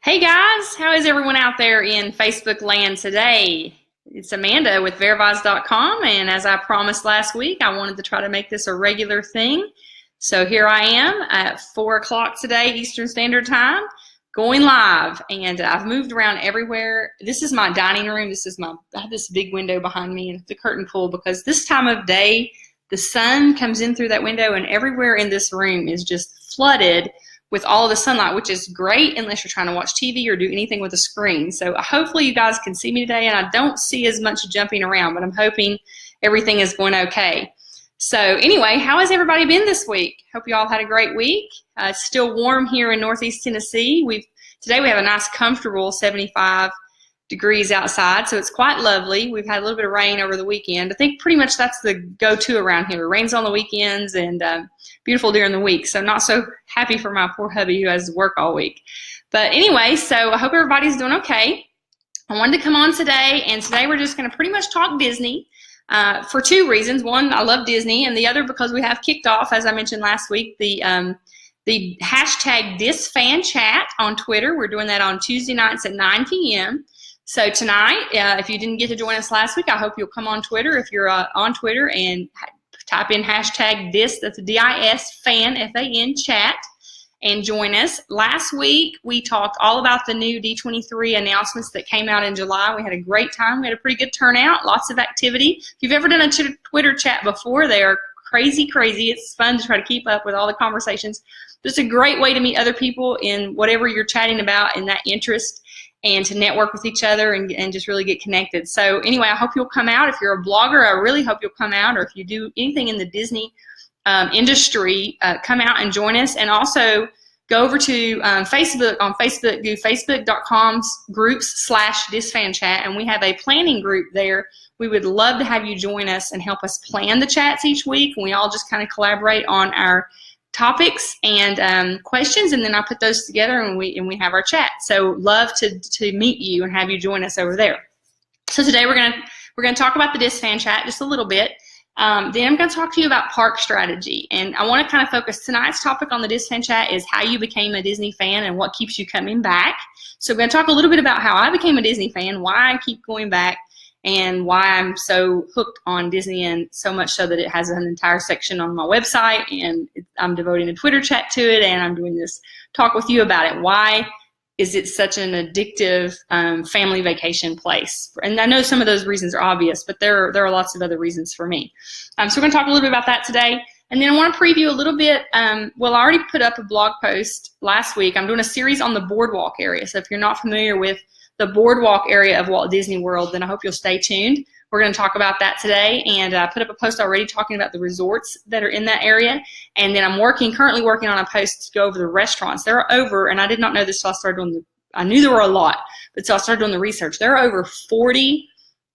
Hey guys, how is everyone out there in Facebook land today? It's Amanda with VeraVise.com, and as I promised last week, I wanted to try to make this a regular thing. So here I am at 4 o'clock today, Eastern Standard Time, going live, and I've moved around everywhere. This is my dining room. I have this big window behind me and the curtain pulled because this time of day, the sun comes in through that window, and everywhere in this room is just flooded with all of the sunlight, which is great unless you're trying to watch TV or do anything with a screen. So hopefully you guys can see me today, and I don't see as much jumping around, but I'm hoping everything is going okay. So anyway, how has everybody been this week? Hope you all had a great week. It's still warm here in Northeast Tennessee. Today we have a nice comfortable 75 degrees outside, so it's quite lovely. We've had a little bit of rain over the weekend. I think pretty much that's the go-to around here. It rains on the weekends and beautiful during the week, so not so happy for my poor hubby who has to work all week. But anyway, so I hope everybody's doing okay. I wanted to come on today, and today we're just going to pretty much talk Disney for two reasons. One, I love Disney, and the other because we have kicked off, as I mentioned last week, the hashtag #DisFanChat on Twitter. We're doing that on Tuesday nights at 9 p.m. So tonight, if you didn't get to join us last week, I hope you'll come on Twitter if you're on Twitter and type in hashtag DIS, that's DIS fan, F-A-N, chat, and join us. Last week, we talked all about the new D23 announcements that came out in July. We had a great time. We had a pretty good turnout, lots of activity. If you've ever done a Twitter chat before, they are crazy. It's fun to try to keep up with all the conversations. It's a great way to meet other people in whatever you're chatting about in that interest, and to network with each other and just really get connected. So anyway, I hope you'll come out. If you're a blogger, I really hope you'll come out, or if you do anything in the Disney industry, come out and join us. And also go over to Facebook. On Facebook, do facebook.com/groups/DisFanChat, and we have a planning group there. We would love to have you join us and help us plan the chats each week, and we all just kind of collaborate on our topics and questions, and then I put those together and we have our chat. So love to meet you and have you join us over there. So today we're gonna talk about the DisFanChat just a little bit. Then I'm gonna talk to you about park strategy, and I want to kind of focus tonight's topic on the DisFanChat is how you became a Disney fan and what keeps you coming back. So we're gonna talk a little bit about how I became a Disney fan, why I keep going back, and why I'm so hooked on Disney, and so much so that it has an entire section on my website, and I'm devoting a Twitter chat to it, and I'm doing this talk with you about it. Why is it such an addictive family vacation place? And I know some of those reasons are obvious, but there are lots of other reasons for me. So we're going to talk a little bit about that today. And then I want to preview a little bit. Well, I already put up a blog post last week. I'm doing a series on the boardwalk area. So if you're not familiar with the boardwalk area of Walt Disney World, then I hope you'll stay tuned. We're going to talk about that today, and I put up a post already talking about the resorts that are in that area, and then I'm currently working on a post to go over the restaurants. There are over, and I did not know this until I started doing I knew there were a lot, but so I started doing the research. There are over 40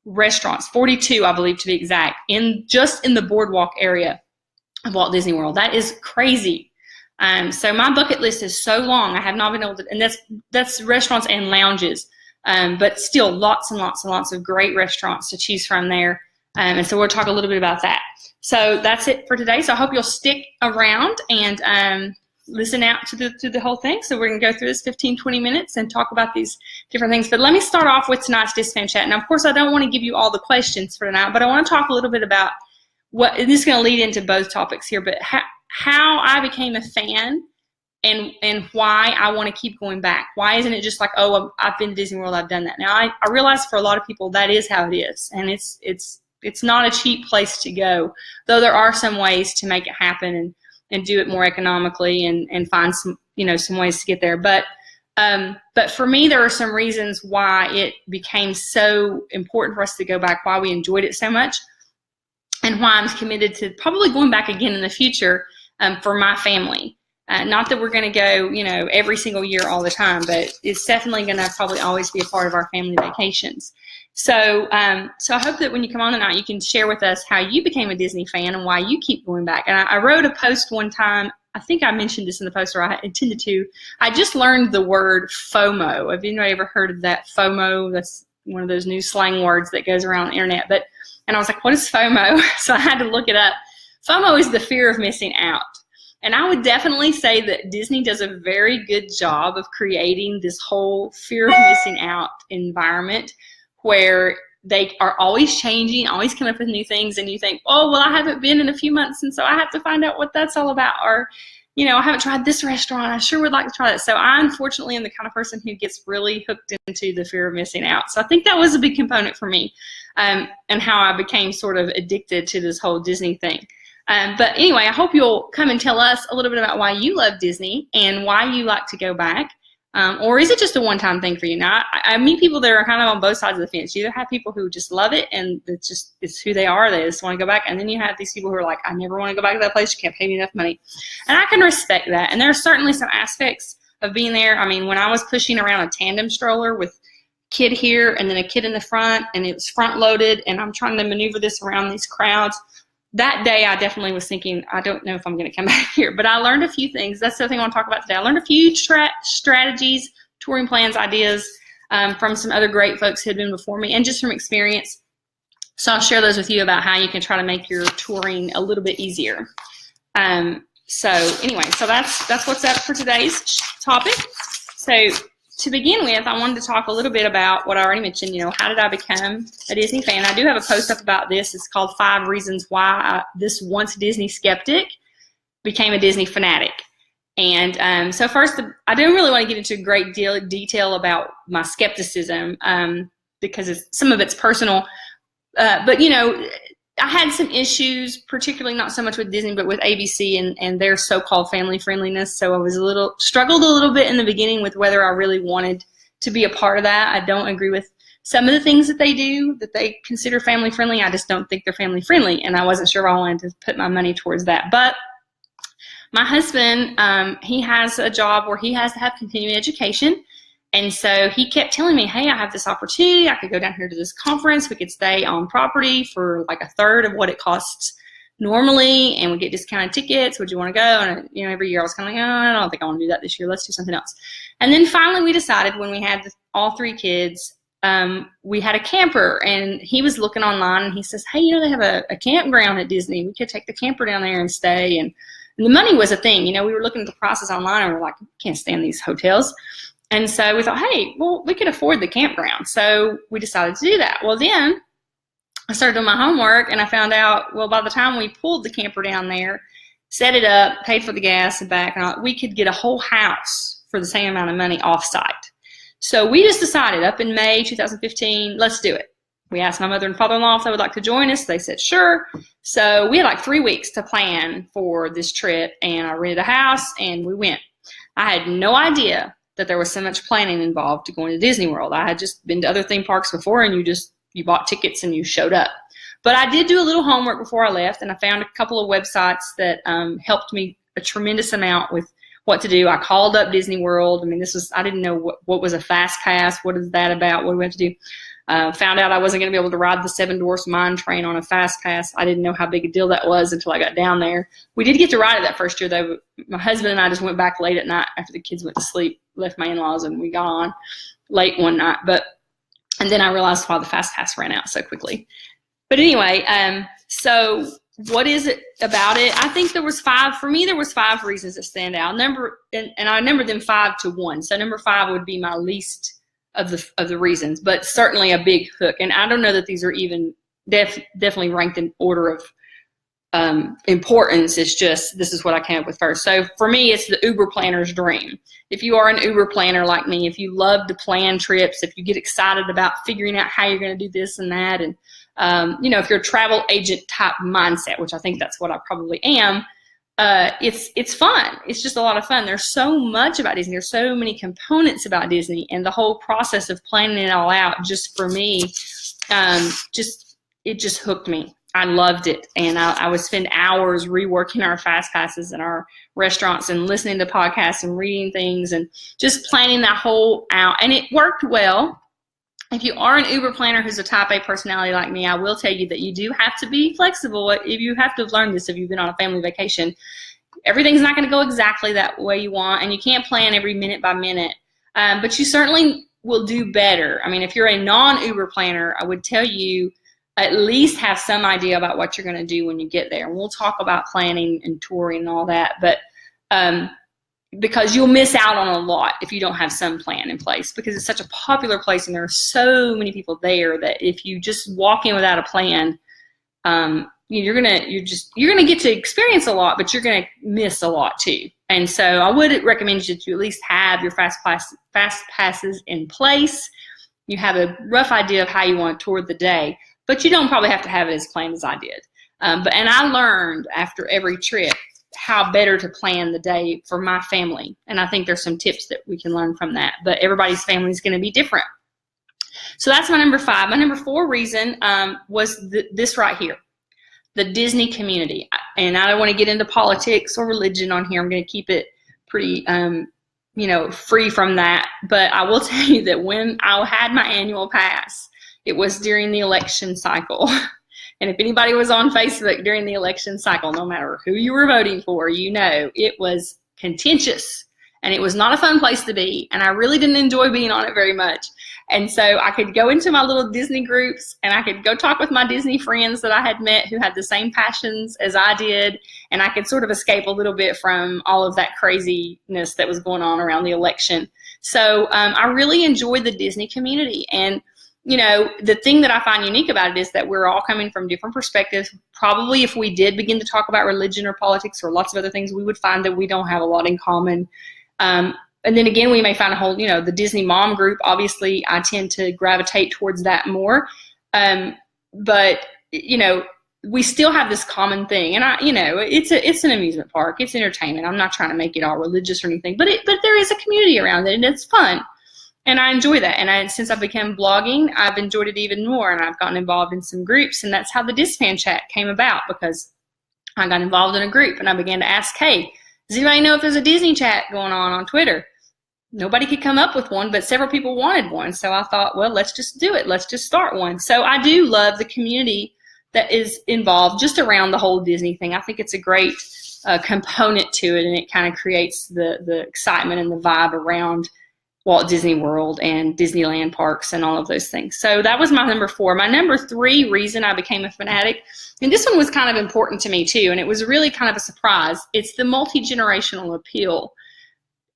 restaurants, 42 I believe to be exact, just in the boardwalk area of Walt Disney World. That is crazy. So my bucket list is so long, I have not been able to, and that's restaurants and lounges. But still lots and lots and lots of great restaurants to choose from there. And so we'll talk a little bit about that. So that's it for today. So I hope you'll stick around and listen out to the whole thing. So we're going to go through this 15-20 minutes and talk about these different things. But let me start off with tonight's DisFanChat. Now, of course, I don't want to give you all the questions for tonight, but I want to talk a little bit about and this is going to lead into both topics here, but how I became a fan and why I want to keep going back. Why isn't it just like, oh, I've been to Disney World, I've done that. Now, I realize for a lot of people that is how it is, and it's not a cheap place to go, though there are some ways to make it happen and do it more economically and find some ways to get there. But for me, there are some reasons why it became so important for us to go back, why we enjoyed it so much, and why I'm committed to probably going back again in the future for my family. Not that we're going to go, every single year all the time, but it's definitely going to probably always be a part of our family vacations. So I hope that when you come on tonight, you can share with us how you became a Disney fan and why you keep going back. And I wrote a post one time. I think I mentioned this in the post, or I intended to. I just learned the word FOMO. Have anybody ever heard of that? FOMO, that's one of those new slang words that goes around the internet. And I was like, what is FOMO? So I had to look it up. FOMO is the fear of missing out. And I would definitely say that Disney does a very good job of creating this whole fear of missing out environment where they are always changing, always coming up with new things, and you think, oh, well, I haven't been in a few months, and so I have to find out what that's all about. Or, I haven't tried this restaurant. I sure would like to try that. So I, unfortunately, am the kind of person who gets really hooked into the fear of missing out. So I think that was a big component for me, and how I became sort of addicted to this whole Disney thing. But anyway, I hope you'll come and tell us a little bit about why you love Disney and why you like to go back. Or is it just a one-time thing for you? Now, I meet people that are kind of on both sides of the fence. You either have people who just love it and it's who they are. They just want to go back. And then you have these people who are like, I never want to go back to that place. You can't pay me enough money. And I can respect that. And there are certainly some aspects of being there. I mean, when I was pushing around a tandem stroller with a kid here and then a kid in the front, and it was front-loaded, and I'm trying to maneuver this around these crowds, that day I definitely was thinking, I don't know if I'm going to come back here. But I learned a few things. That's the other thing I want to talk about today. I learned a few strategies, touring plans, ideas from some other great folks who had been before me, and just from experience. So I'll share those with you about how you can try to make your touring a little bit easier. So anyway, so that's what's up for today's topic. So to begin with, I wanted to talk a little bit about what I already mentioned, how did I become a Disney fan? I do have a post up about this. It's called 5 Reasons Why This Once Disney Skeptic Became a Disney Fanatic. And so first, I don't really want to get into a great deal of detail about my skepticism because some of it's personal. But, I had some issues, particularly not so much with Disney, but with ABC and their so-called family friendliness. So I was struggled a little bit in the beginning with whether I really wanted to be a part of that. I don't agree with some of the things that they do that they consider family friendly. I just don't think they're family friendly, and I wasn't sure if I wanted to put my money towards that. But my husband, he has a job where he has to have continuing education. And so he kept telling me, hey, I have this opportunity. I could go down here to this conference. We could stay on property for like a third of what it costs normally, and we get discounted tickets. Would you want to go? And, every year I was kind of like, oh, I don't think I want to do that this year. Let's do something else. And then finally we decided when we had all 3 kids, we had a camper, and he was looking online, and he says, hey, they have a campground at Disney. We could take the camper down there and stay. And the money was a thing. We were looking at the prices online, and we're like, can't stand these hotels. And so we thought, hey, well, we could afford the campground. So we decided to do that. Well, then I started doing my homework, and I found out, well, by the time we pulled the camper down there, set it up, paid for the gas and back, and all, we could get a whole house for the same amount of money off-site. So we just decided up in May 2015, let's do it. We asked my mother and father-in-law if they would like to join us. They said, sure. So we had like 3 weeks to plan for this trip, and I rented a house, and we went. I had no idea that there was so much planning involved to going to Disney World. I had just been to other theme parks before, and you bought tickets and you showed up. But I did do a little homework before I left, and I found a couple of websites that helped me a tremendous amount with what to do. I called up Disney World. I mean, I didn't know what was a fast pass. What is that about? What do we have to do? Found out I wasn't going to be able to ride the Seven Dwarfs Mine Train on a fast pass. I didn't know how big a deal that was until I got down there. We did get to ride it that first year, though. My husband and I just went back late at night after the kids went to sleep, left my in-laws, and we got on late one night. And then I realized why the fast pass ran out so quickly. But anyway, so what is it about it? I think there was 5 reasons that stand out. And I numbered them 5 to 1. So number 5 would be my least of the reasons, but certainly a big hook. And I don't know that these are even definitely ranked in order of importance. It's just, this is what I came up with first. So for me, it's the Uber planner's dream. If you are an Uber planner like me, if you love to plan trips, if you get excited about figuring out how you're going to do this and that, and if you're a travel agent type mindset, which I think that's what I probably am, it's fun. It's just a lot of fun. There's so much about Disney. There's so many components about Disney, and the whole process of planning it all out, just for me, it just hooked me. I loved it, and I would spend hours reworking our fast passes and our restaurants and listening to podcasts and reading things and just planning that whole out, and it worked well. If you are an Uber planner who's a type A personality like me, I will tell you that you do have to be flexible. If you have to have learned this if you've been on a family vacation. Everything's not going to go exactly that way you want, and you can't plan every minute by minute. But you certainly will do better. I mean, if you're a non-Uber planner, I would tell you at least have some idea about what you're going to do when you get there. And we'll talk about planning and touring and all that. But because you'll miss out on a lot if you don't have some plan in place, because it's such a popular place and there are so many people there that if you just walk in without a plan, you're gonna get to experience a lot, but you're gonna miss a lot too. And so I would recommend you to at least have your fast passes in place. You have a rough idea of how you want to tour the day, but you don't probably have to have it as planned as I did. And I learned after every trip how better to plan the day for my family. And I think there's some tips that we can learn from that, but everybody's family is going to be different. So that's my number 5. My number 4 reason was this right here. The Disney community. And I don't want to get into politics or religion on here. I'm going to keep it pretty, free from that. But I will tell you that when I had my annual pass, it was during the election cycle. And if anybody was on Facebook during the election cycle, no matter who you were voting for, it was contentious. And it was not a fun place to be. And I really didn't enjoy being on it very much. And so I could go into my little Disney groups and I could go talk with my Disney friends that I had met who had the same passions as I did. And I could sort of escape a little bit from all of that craziness that was going on around the election. So I really enjoyed the Disney community. And, the thing that I find unique about it is that we're all coming from different perspectives. Probably if we did begin to talk about religion or politics or lots of other things, we would find that we don't have a lot in common. And then again, we may find a whole, the Disney mom group. Obviously, I tend to gravitate towards that more. But, we still have this common thing. And it's an amusement park. It's entertainment. I'm not trying to make it all religious or anything. But there is a community around it, and it's fun. And I enjoy that. And since I've become blogging, I've enjoyed it even more. And I've gotten involved in some groups. And that's how the Disfan chat came about, because I got involved in a group. And I began to ask, hey, does anybody know if there's a Disney chat going on Twitter? Nobody could come up with one, but several people wanted one. So I thought, well, let's just do it. Let's just start one. So I do love the community that is involved just around the whole Disney thing. I think it's a great component to it, and it kind of creates the excitement and the vibe around Walt Disney World and Disneyland parks and all of those things. So that was my number 4. My number 3 reason I became a fanatic, and this one was kind of important to me too, and it was really kind of a surprise. It's the multi-generational appeal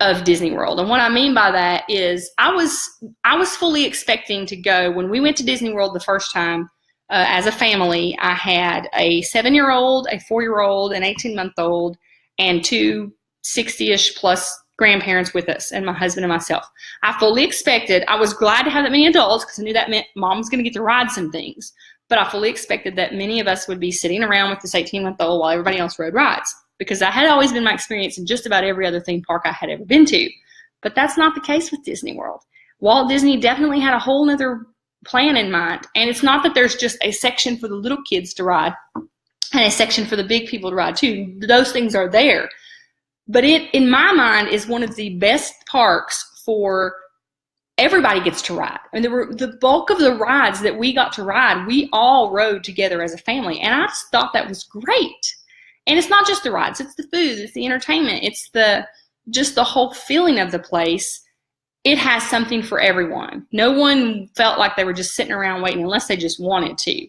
of Disney World. And what I mean by that is I was fully expecting to go. When we went to Disney World the first time as a family, I had a 7-year-old, a 4-year-old, an 18-month-old, and 2 60-ish plus grandparents with us, and my husband and myself. I fully expected, I was glad to have that many adults because I knew that meant mom was going to get to ride some things, but I fully expected that many of us would be sitting around with this 18-month-old while everybody else rode rides, because that had always been my experience in just about every other theme park I had ever been to. But that's not the case with Disney World. Walt Disney definitely had a whole nother plan in mind, and it's not that there's just a section for the little kids to ride and a section for the big people to ride too. Those things are there. But it, in my mind, is one of the best parks for everybody gets to ride. And the bulk of the rides that we got to ride, we all rode together as a family. And I just thought that was great. And it's not just the rides, it's the food, it's the entertainment, it's just the whole feeling of the place. It has something for everyone. No one felt like they were just sitting around waiting unless they just wanted to.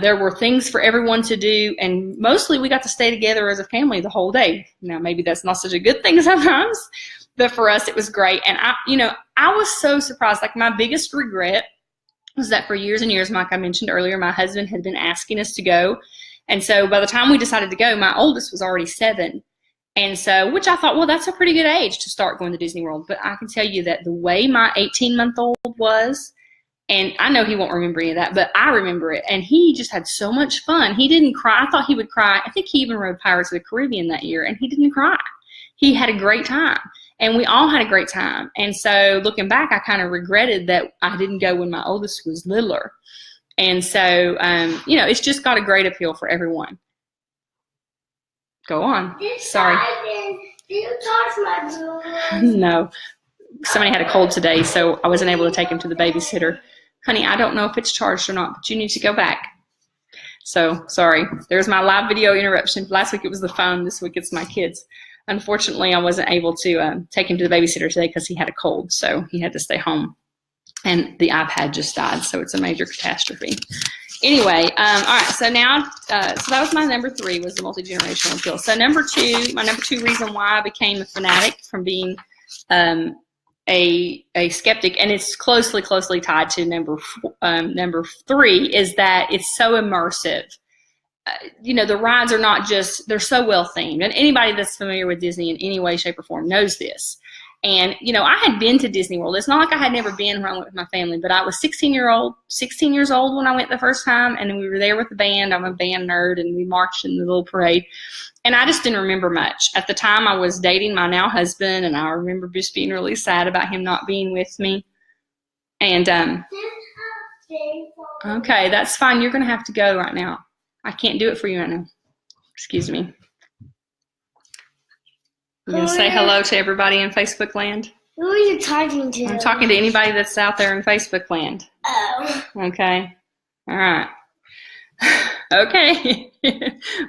There were things for everyone to do, and mostly we got to stay together as a family the whole day. Now, maybe that's not such a good thing sometimes, but for us, it was great. And I was so surprised. Like, my biggest regret was that for years and years, like I mentioned earlier, my husband had been asking us to go. And so by the time we decided to go, my oldest was already 7. And so, which I thought, well, that's a pretty good age to start going to Disney World. But I can tell you that the way my 18-month-old was, and I know he won't remember any of that, but I remember it. And he just had so much fun. He didn't cry. I thought he would cry. I think he even rode Pirates of the Caribbean that year, and he didn't cry. He had a great time. And we all had a great time. And so looking back, I kind of regretted that I didn't go when my oldest was littler. And so, it's just got a great appeal for everyone. Go on. Sorry. Do you touch my balloon? No. Somebody had a cold today, so I wasn't able to take him to the babysitter. Honey, I don't know if it's charged or not, but you need to go back. So, sorry. There's my live video interruption. Last week it was the phone. This week it's my kids. Unfortunately, I wasn't able to take him to the babysitter today because he had a cold, so he had to stay home. And the iPad just died, so it's a major catastrophe. Anyway, all right. So now, so that was my number 3, was the multi-generational appeal. So number 2, my number 2 reason why I became a fanatic from being a skeptic, and it's closely tied to number 3, is that it's so immersive. The rides are not just, they're so well themed, and anybody that's familiar with Disney in any way, shape, or form knows this. And, I had been to Disney World. It's not like I had never been when I went with my family, but I was 16 years old when I went the first time, and we were there with the band. I'm a band nerd, and we marched in the little parade. And I just didn't remember much. At the time, I was dating my now husband, and I remember just being really sad about him not being with me. And, okay, that's fine. You're going to have to go right now. I can't do it for you right now. Excuse me. I'm going to say hello to everybody in Facebook land. Who are you talking to? I'm talking to anybody that's out there in Facebook land. Oh. Okay. All right. Okay.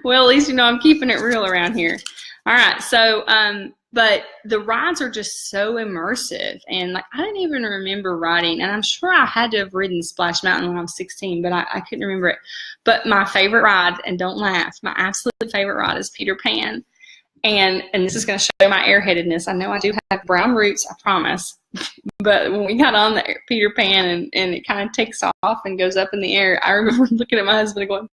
Well, at least I'm keeping it real around here. All right. So, but the rides are just so immersive, and like I didn't even remember riding, and I'm sure I had to have ridden Splash Mountain when I was 16, but I couldn't remember it. But my favorite ride, and don't laugh, my absolute favorite ride is Peter Pan. And this is going to show my airheadedness. I know I do have brown roots, I promise. But when we got on the Peter Pan and it kind of takes off and goes up in the air, I remember looking at my husband and going,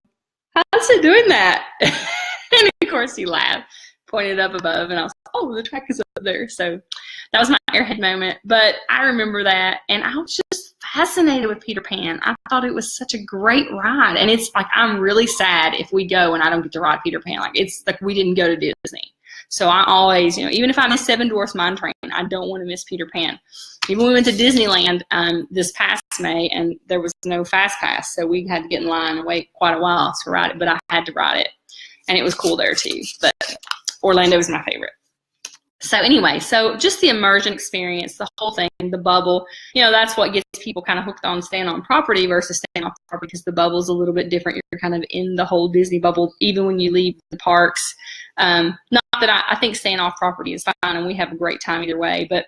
how's it doing that? And of course he laughed, pointed up above, and I was like, oh, the track is up there. So that was my airhead moment. But I remember that, and I was just fascinated with Peter Pan. I thought it was such a great ride. And it's like, I'm really sad if we go and I don't get to ride Peter Pan. Like, it's like we didn't go to Disney. So I always, even if I miss Seven Dwarfs Mine Train, I don't want to miss Peter Pan. Even when we went to Disneyland this past May, and there was no Fast Pass, so we had to get in line and wait quite a while to ride it, but I had to ride it. And it was cool there too. But Orlando was my favorite. So anyway, so just the immersion experience, the whole thing, the bubble, that's what gets people kind of hooked on staying on property versus staying off property, because the bubble's a little bit different. You're kind of in the whole Disney bubble, even when you leave the parks. Not that I think staying off property is fine, and we have a great time either way, but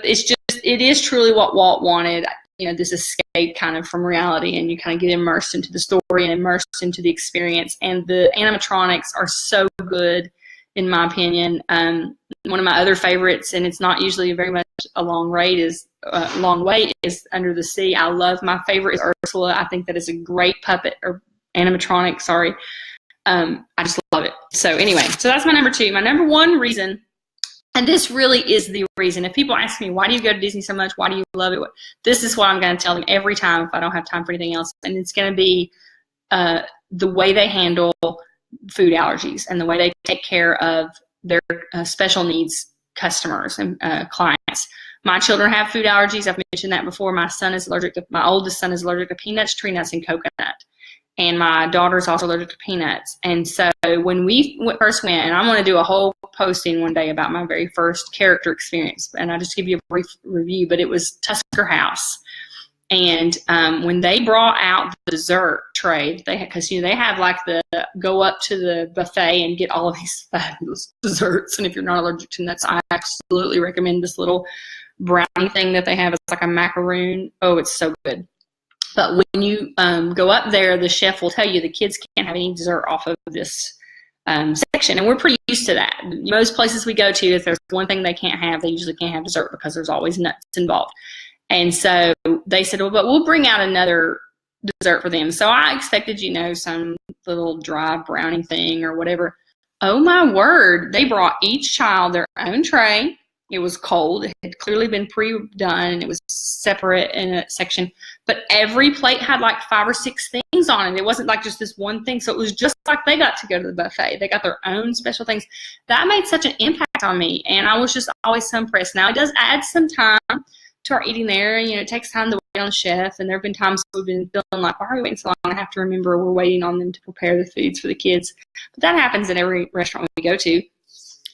it is truly what Walt wanted, this escape kind of from reality, and you kind of get immersed into the story and immersed into the experience. And the animatronics are so good, in my opinion. One of my other favorites, and it's not usually very much a long wait, is Under the Sea. I love, my favorite is Ursula. I think that is a great puppet or animatronic. Sorry. I just love it. So anyway, so that's my number 2. My number 1 reason, and this really is the reason. If people ask me, why do you go to Disney so much? Why do you love it? This is what I'm going to tell them every time if I don't have time for anything else. And it's going to be the way they handle food allergies and the way they take care of their special needs customers and clients. My children have food allergies. I've mentioned that before. My oldest son is allergic to peanuts, tree nuts, and coconut. And my daughter's also allergic to peanuts. And so when we first went, and I'm going to do a whole posting one day about my very first character experience, and I'll just give you a brief review, but it was Tusker House. And when they brought out the dessert tray, because they have like the go up to the buffet and get all of these fabulous desserts. And if you're not allergic to nuts, I absolutely recommend this little brownie thing that they have. It's like a macaroon. Oh, it's so good. But when you go up there, the chef will tell you the kids can't have any dessert off of this section. And we're pretty used to that. Most places we go to, if there's one thing they can't have, they usually can't have dessert because there's always nuts involved. And so they said, well, but we'll bring out another dessert for them. So I expected, some little dry brownie thing or whatever. Oh, my word. They brought each child their own tray. It was cold. It had clearly been pre-done. It was separate in a section. But every plate had like 5 or 6 things on it. It wasn't like just this one thing. So it was just like they got to go to the buffet. They got their own special things. That made such an impact on me. And I was just always so impressed. Now, it does add some time to our eating there. It takes time to wait on the chef. And there have been times we've been feeling like, why are we waiting so long? I have to remember we're waiting on them to prepare the foods for the kids. But that happens in every restaurant we go to.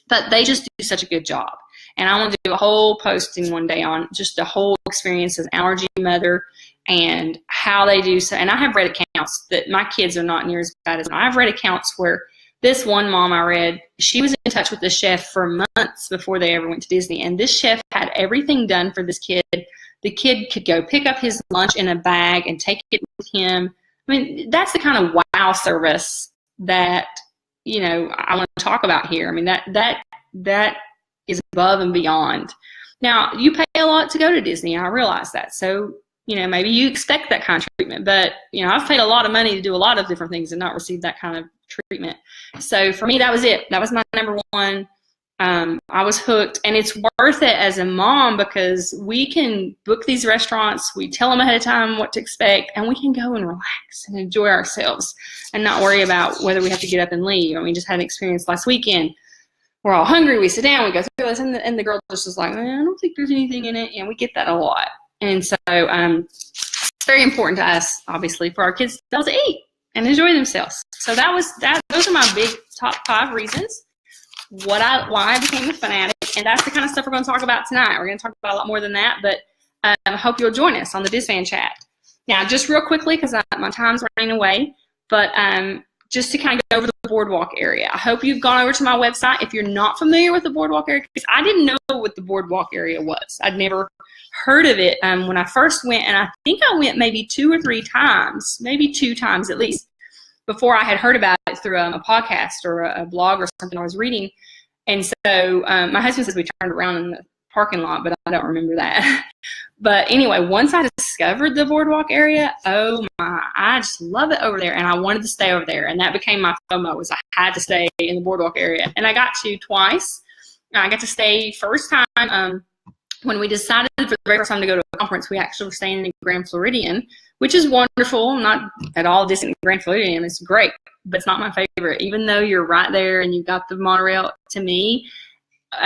But they just do such a good job. And I want to do a whole posting one day on just the whole experience as an allergy mother and how they do so. And I have read accounts that my kids are not near as bad as mine. I've read accounts where this one mom I read, she was in touch with the chef for months before they ever went to Disney. And this chef had everything done for this kid. The kid could go pick up his lunch in a bag and take it with him. I mean, that's the kind of wow service that, I want to talk about here. I mean, that is above and beyond. Now, you pay a lot to go to Disney. I realize that. So, maybe you expect that kind of treatment. But, I've paid a lot of money to do a lot of different things and not receive that kind of treatment. So for me, that was it. That was my number one. I was hooked, and it's worth it as a mom because we can book these restaurants. We tell them ahead of time what to expect, and we can go and relax and enjoy ourselves and not worry about whether we have to get up and leave. And we just had an experience last weekend. We're all hungry. We sit down. We go through this, and the girl just was like, I don't think there's anything in it. And we get that a lot. And so it's very important to us, obviously, for our kids to be able to eat and enjoy themselves. So those are my big top 5 reasons why I became a fanatic. And that's the kind of stuff we're going to talk about tonight. We're going to talk about a lot more than that, but I hope you'll join us on the DisFan chat. Now, just real quickly, because my time's running away, but just to kind of go over the boardwalk area. I hope you've gone over to my website. If you're not familiar with the boardwalk area, because I didn't know what the boardwalk area was. I'd never heard of it when I first went, and I think I went maybe 2 or 3 times, maybe 2 times at least, before I had heard about it through a podcast or a blog or something I was reading. And so my husband says we turned around in the parking lot, but I don't remember that. But anyway, once I discovered the boardwalk area, oh my, I just love it over there, and I wanted to stay over there. And that became my FOMO, was I had to stay in the boardwalk area. And I got to twice. I got to stay first time when we decided for the very first time to go to a conference. We actually were staying in Grand Floridian, which is wonderful. Not at all distant Grand Floridian. It's great, but it's not my favorite. Even though you're right there and you've got the monorail, to me,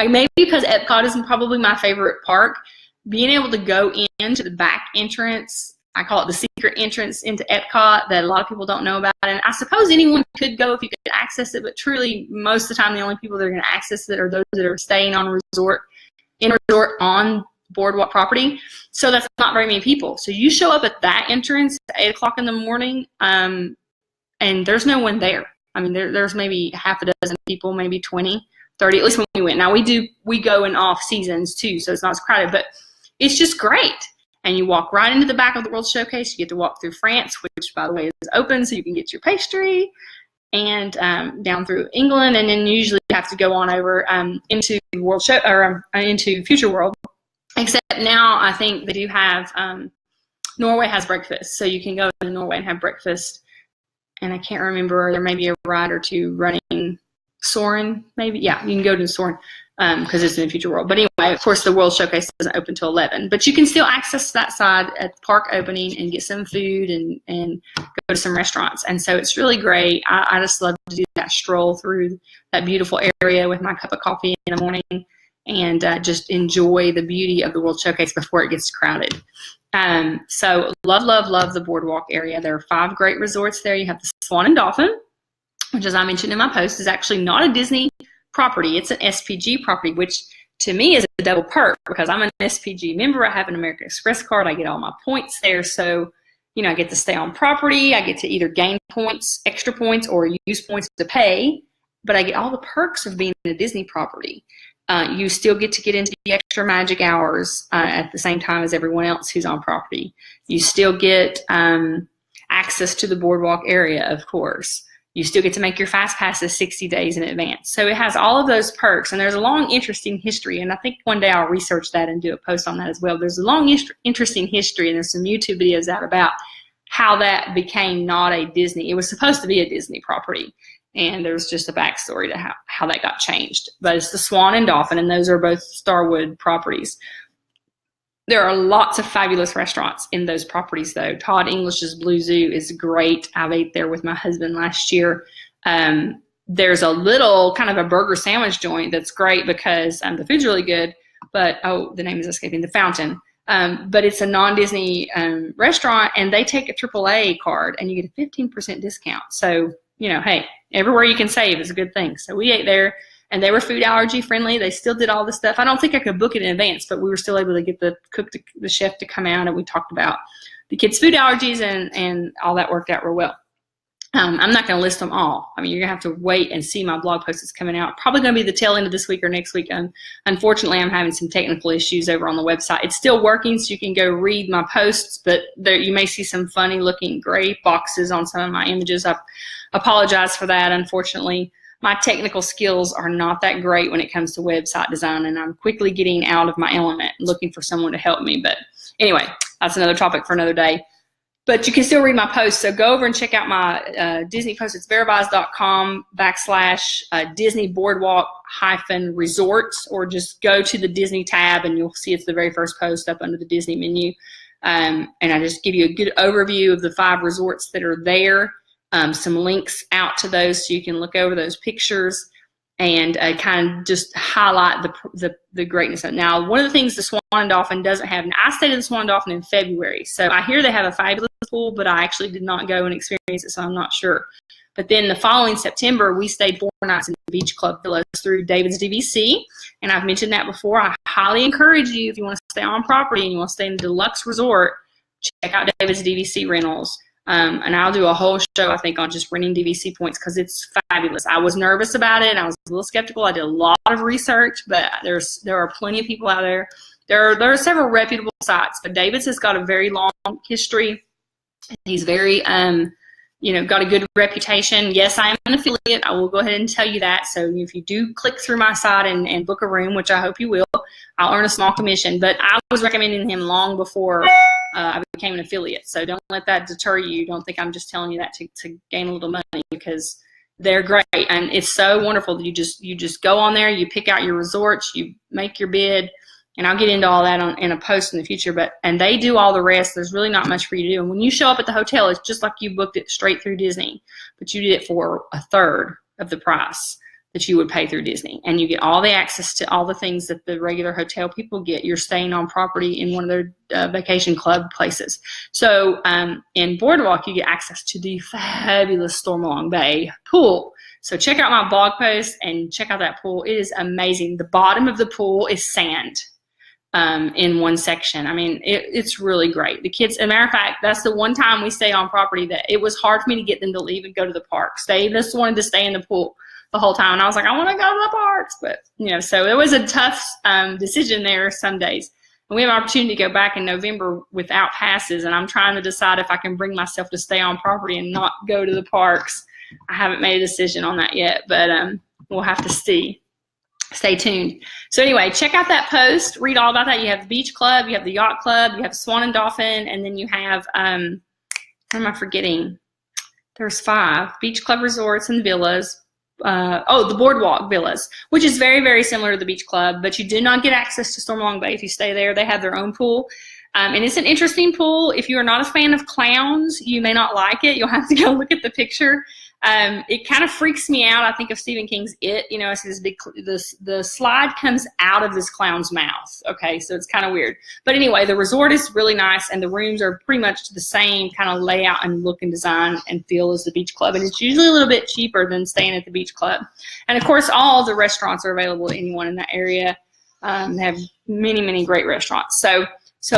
maybe because Epcot is probably my favorite park, being able to go into the back entrance, I call it the secret entrance into Epcot that a lot of people don't know about. And I suppose anyone could go if you could access it, but truly most of the time the only people that are going to access it are those that are staying on resort on boardwalk property. So that's not very many people. So you show up at that entrance at 8 o'clock in the morning, and there's no one there. I mean, there's maybe half a dozen people, maybe 20, 30, at least when we went. Now we go in off seasons too, so it's not as crowded, but it's just great. And you walk right into the back of the World Showcase. You get to walk through France, which by the way is open, so you can get your pastry, and down through England, and then you usually have to go on over into World Show or into Future World. Except now I think they do have Norway has breakfast, so you can go to Norway and have breakfast. And I can't remember, there may be a ride or two running Soarin', maybe. Yeah, you can go to Soarin' because it's in the Future World. But anyway, of course, the World Showcase doesn't open till 11. But you can still access that side at the park opening and get some food and go to some restaurants. And so it's really great. I just love to do that stroll through that beautiful area with my cup of coffee in the morning and just enjoy the beauty of the World Showcase before it gets crowded. So love the boardwalk area. There are 5 great resorts there. You have the Swan and Dolphin, which, as I mentioned in my post, is actually not a Disney property. It's an SPG property, which to me is a double perk because I'm an SPG member. I have an American Express card. I get all my points there. So, I get to stay on property. I get to either gain points, extra points, or use points to pay. But I get all the perks of being in a Disney property. You still get to get into the extra magic hours at the same time as everyone else who's on property. You still get access to the boardwalk area, of course. You still get to make your fast passes 60 days in advance. So it has all of those perks, and there's a long, interesting history, and I think one day I'll research that and do a post on that as well. There's a long, interesting history, and there's some YouTube videos out about how that became not a Disney. It was supposed to be a Disney property, and there's just a backstory to how that got changed. But it's the Swan and Dolphin, and those are both Starwood properties. There are lots of fabulous restaurants in those properties, though. Todd English's Blue Zoo is great. I ate there with my husband last year. There's a little kind of a burger sandwich joint that's great because the food's really good, but, the name is escaping, The Fountain. But it's a non-Disney restaurant, and they take a AAA card, and you get a 15% discount. So, hey, everywhere you can save is a good thing. So we ate there. And they were food allergy friendly. They still did all the stuff. I don't think I could book it in advance, but we were still able to get the chef to come out, and we talked about the kids' food allergies, and all that worked out real well. I'm not going to list them all. I mean, you're going to have to wait and see my blog post that's coming out. Probably going to be the tail end of this week or next week. Unfortunately, I'm having some technical issues over on the website. It's still working, so you can go read my posts, but there, you may see some funny looking gray boxes on some of my images. I apologize for that. Unfortunately, my technical skills are not that great when it comes to website design, and I'm quickly getting out of my element and looking for someone to help me. But anyway, that's another topic for another day. But you can still read my posts, so go over and check out my Disney post. It's veravise.com/Disney Boardwalk -resorts, or just go to the Disney tab and you'll see it's the very first post up under the Disney menu. And I just give you a good overview of the 5 resorts that are there, some links out to those so you can look over those pictures and kind of just highlight the greatness of it. Now, one of the things the Swan and Dolphin doesn't have, and I stayed at the Swan and Dolphin in February, so I hear they have a fabulous pool, but I actually did not go and experience it, so I'm not sure. But then the following September, we stayed 4 nights in the Beach Club Villas through David's DVC, and I've mentioned that before. I highly encourage you, if you want to stay on property and you want to stay in a deluxe resort, check out David's DVC rentals. And I'll do a whole show, I think, on just renting DVC points because it's fabulous. I was nervous about it. I was a little skeptical. I did a lot of research, but there are plenty of people out there. There are several reputable sites, but David's has got a very long history. He's very, got a good reputation. Yes, I am an affiliate. I will go ahead and tell you that. So if you do click through my site and book a room, which I hope you will, I'll earn a small commission. But I was recommending him long before I became an affiliate. So don't let that deter you. Don't think I'm just telling you that to gain a little money, because they're great. And it's so wonderful that you just go on there, you pick out your resorts, you make your bid. And I'll get into all that in a post in the future. And they do all the rest. There's really not much for you to do. And when you show up at the hotel, it's just like you booked it straight through Disney, but you did it for 1/3 of the price that you would pay through Disney. And you get all the access to all the things that the regular hotel people get. You're staying on property in one of their vacation club places. So in Boardwalk, you get access to the fabulous Stormalong Bay pool. So check out my blog post and check out that pool. It is amazing. The bottom of the pool is sand. In one section. I mean, it's really great. The kids, as a matter of fact, that's the one time we stay on property that it was hard for me to get them to leave and go to the park. They just wanted to stay in the pool the whole time. And I was like, I want to go to the parks. But, so it was a tough decision there some days. And we have an opportunity to go back in November without passes. And I'm trying to decide if I can bring myself to stay on property and not go to the parks. I haven't made a decision on that yet, but we'll have to see. Stay tuned. So anyway, check out that post. Read all about that. You have the Beach Club, you have the Yacht Club, you have Swan and Dolphin, and then you have, what am I forgetting? There's 5. Beach Club Resorts and villas. The Boardwalk Villas, which is very, very similar to the Beach Club, but you do not get access to Stormalong Bay if you stay there. They have their own pool. And it's an interesting pool. If you are not a fan of clowns, you may not like it. You'll have to go look at the picture. It kind of freaks me out. I think of Stephen King's It. It's this big, the slide comes out of this clown's mouth. Okay, so it's kind of weird. But anyway, the resort is really nice, and the rooms are pretty much the same kind of layout and look and design and feel as the Beach Club. And it's usually a little bit cheaper than staying at the Beach Club. And of course, all the restaurants are available to anyone in that area. They have many, many great restaurants. So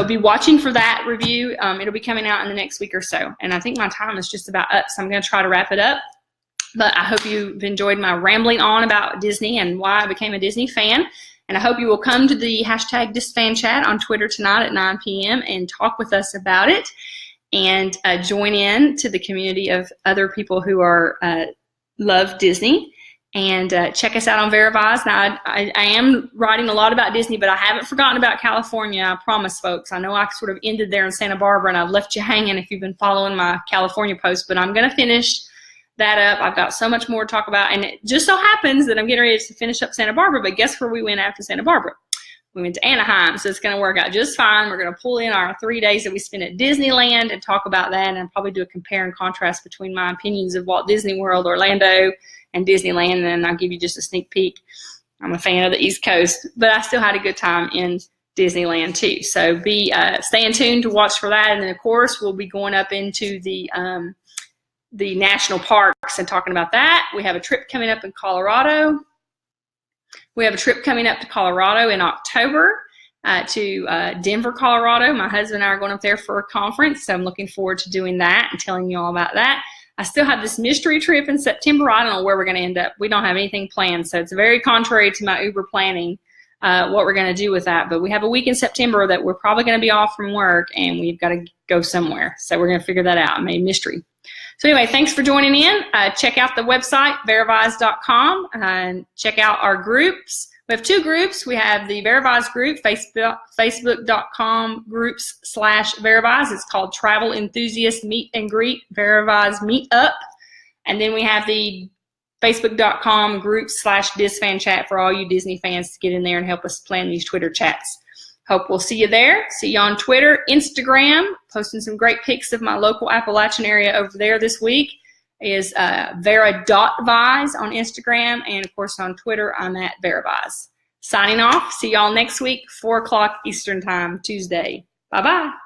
be watching for that review. It'll be coming out in the next week or so. And I think my time is just about up, so I'm going to try to wrap it up. But I hope you've enjoyed my rambling on about Disney and why I became a Disney fan. And I hope you will come to the hashtag DisFanChat on Twitter tonight at 9 p.m. and talk with us about it, and join in to the community of other people who are love Disney. And check us out on VeraVise. Now, I am writing a lot about Disney, but I haven't forgotten about California, I promise, folks. I know I sort of ended there in Santa Barbara, and I've left you hanging if you've been following my California posts, but I'm going to finish that up. I've got so much more to talk about, and it just so happens that I'm getting ready to finish up Santa Barbara, but guess where we went after Santa Barbara? We went to Anaheim, so it's going to work out just fine. We're going to pull in our 3 days that we spent at Disneyland and talk about that, and probably do a compare and contrast between my opinions of Walt Disney World, Orlando, and Disneyland, and then I'll give you just a sneak peek. I'm a fan of the East Coast, but I still had a good time in Disneyland too. So be staying tuned to watch for that, and then of course we'll be going up into the national parks and talking about that. We have a trip coming up in Colorado. We have a trip coming up to Colorado in October to Denver, Colorado. My husband and I are going up there for a conference, so I'm looking forward to doing that and telling you all about that. I still have this mystery trip in September. I don't know where we're going to end up. We don't have anything planned, so it's very contrary to my Uber planning what we're going to do with that. But we have a week in September that we're probably going to be off from work, and we've got to go somewhere. So we're going to figure that out. I made mystery. So anyway, thanks for joining in. Check out the website, veravise.com, and check out our groups. We have 2 groups. We have the VeraVise group, facebook.com/VeraVise. It's called Travel Enthusiast Meet and Greet VeraVise Meetup. And then we have the facebook.com group/DisFan chat for all you Disney fans to get in there and help us plan these Twitter chats. Hope we'll see you there. See you on Twitter, Instagram, posting some great pics of my local Appalachian area over there this week. Is Vera.Vise on Instagram, and of course on Twitter I'm at VeraVise. Signing off. See y'all next week, 4 o'clock Eastern Time, Tuesday. Bye-bye.